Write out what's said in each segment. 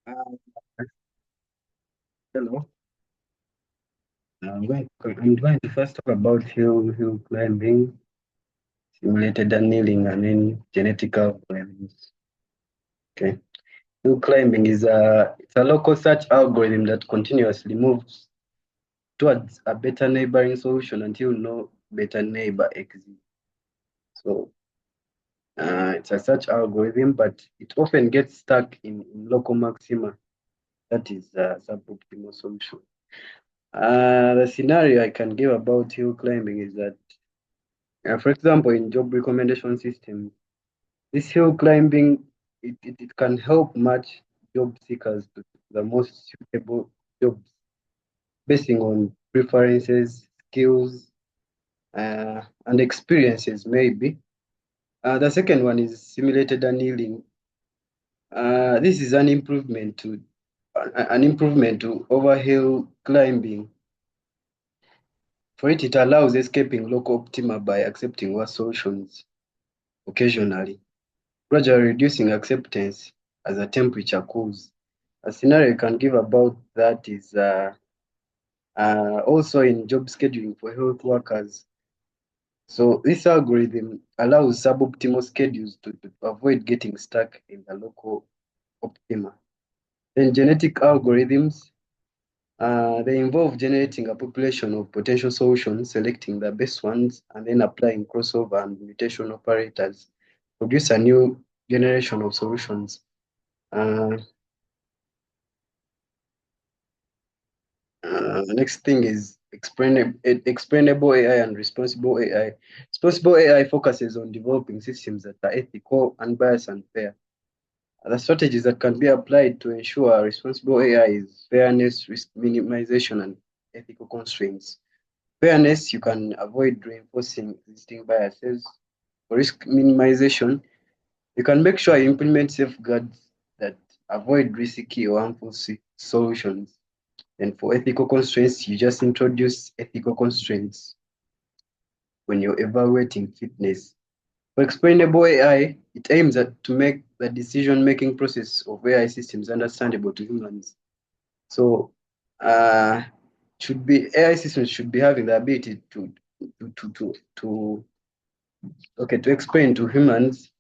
Uh, Hello. I'm going to first talk about hill climbing, simulated annealing, and then genetic algorithms. Okay. Hill climbing it's a local search algorithm that continuously moves towards a better neighboring solution until no better neighbor exists. So it's a search algorithm, but it often gets stuck in local maxima. That is a suboptimal solution. The scenario I can give about hill climbing is that for example, in job recommendation systems, this hill climbing it can help match job seekers to the most suitable jobs based on preferences, skills, and experiences, maybe. The second one is simulated annealing. This is an improvement to overhill climbing. For it allows escaping local optima by accepting worse solutions occasionally, gradually reducing acceptance as the temperature cools. A scenario you can give about that is also in job scheduling for health workers. So this algorithm allows suboptimal schedules to avoid getting stuck in the local optima. Then genetic algorithms, they involve generating a population of potential solutions, selecting the best ones, and then applying crossover and mutation operators, produce a new generation of solutions. Uh, the next thing is explainable AI and responsible AI. Responsible AI focuses on developing systems that are ethical, unbiased, and fair. The strategies that can be applied to ensure responsible AI is fairness, risk minimization, and ethical constraints. Fairness, you can avoid reinforcing existing biases. For risk minimization, you can make sure you implement safeguards that avoid risky or harmful solutions. And for ethical constraints, you just introduce ethical constraints when you're evaluating fitness. For explainable AI, it aims to make the decision-making process of AI systems understandable to humans. So, uh, should be AI systems should be having the ability to to explain to humans.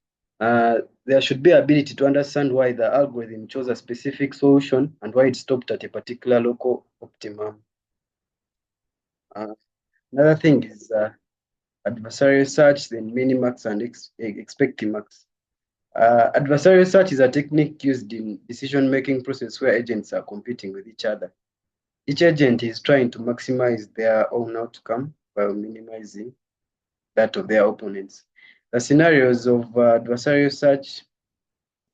There should be ability to understand why the algorithm chose a specific solution and why it stopped at a particular local optimum. Uh, Another thing is adversarial search, then minimax and expectimax. Adversarial search is a technique used in decision-making process where agents are competing with each other. Each agent is trying to maximize their own outcome while minimizing that of their opponents. The scenarios of adversarial search,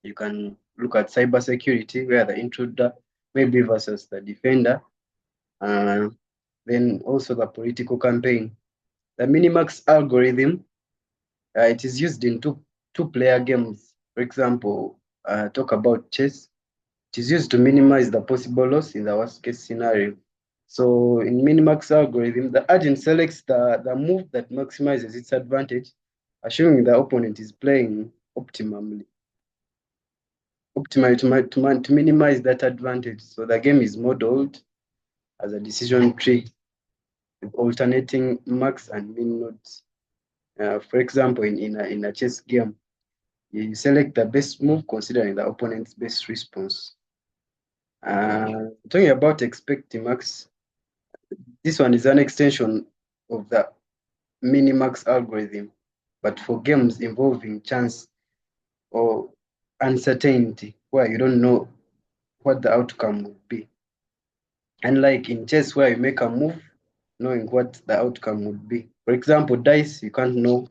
you can look at cybersecurity, where the intruder may be versus the defender, uh, then also the political campaign. The Minimax algorithm, it is used in two-player games. For example, talk about chess. It is used to minimize the possible loss in the worst-case scenario. So in Minimax algorithm, the agent selects the move that maximizes its advantage, assuming the opponent is playing optimally to minimize that advantage. So the game is modeled as a decision tree with alternating max and min nodes. For example, in a chess game, you select the best move considering the opponent's best response. Talking about expecting max, this one is an extension of the minimax algorithm, but for games involving chance or uncertainty, where you don't know what the outcome would be. Unlike in chess, where you make a move knowing what the outcome would be. For example, dice, you can't know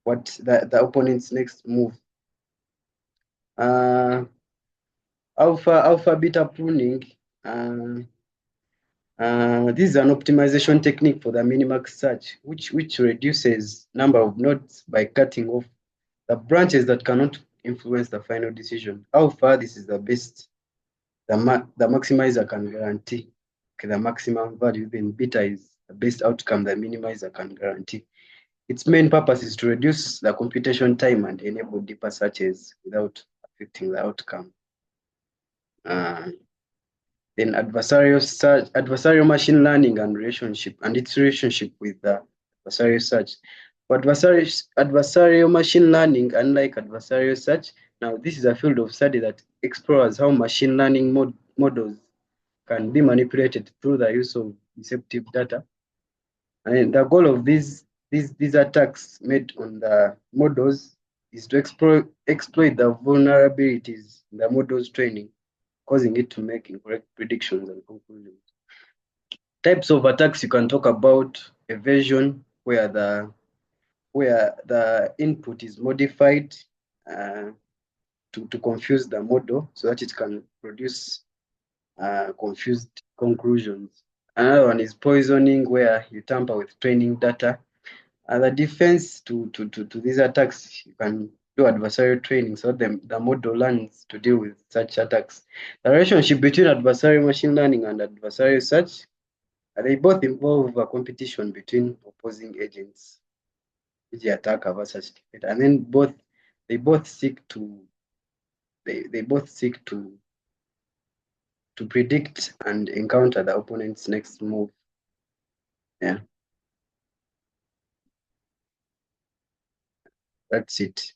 what the opponent's next move. Uh, alpha beta pruning. Uh, this is an optimization technique for the minimax search, which reduces number of nodes by cutting off the branches that cannot influence the final decision. Alpha, this is the best, the maximizer can guarantee. Okay, the maximum value. Then beta is the best outcome the minimizer can guarantee. Its main purpose is to reduce the computation time and enable deeper searches without affecting the outcome. Uh, then adversarial machine learning and its relationship with the adversarial search. For adversarial machine learning, unlike adversarial search, now this is a field of study that explores how machine learning models can be manipulated through the use of deceptive data. And the goal of these attacks made on the models is to exploit the vulnerabilities in the model's training, causing it to make incorrect predictions and conclusions. Types of attacks you can talk about: evasion, where the input is modified uh, to confuse the model so that it can produce confused conclusions. Another one is poisoning, where you tamper with training data. And the defense to these attacks, you can do adversarial training so the model learns to deal with such attacks. The relationship between adversarial machine learning and adversarial search, they both involve a competition between opposing agents, which the attacker versus defender, and then they both seek to they both seek to predict and encounter the opponent's next move. Yeah, that's it.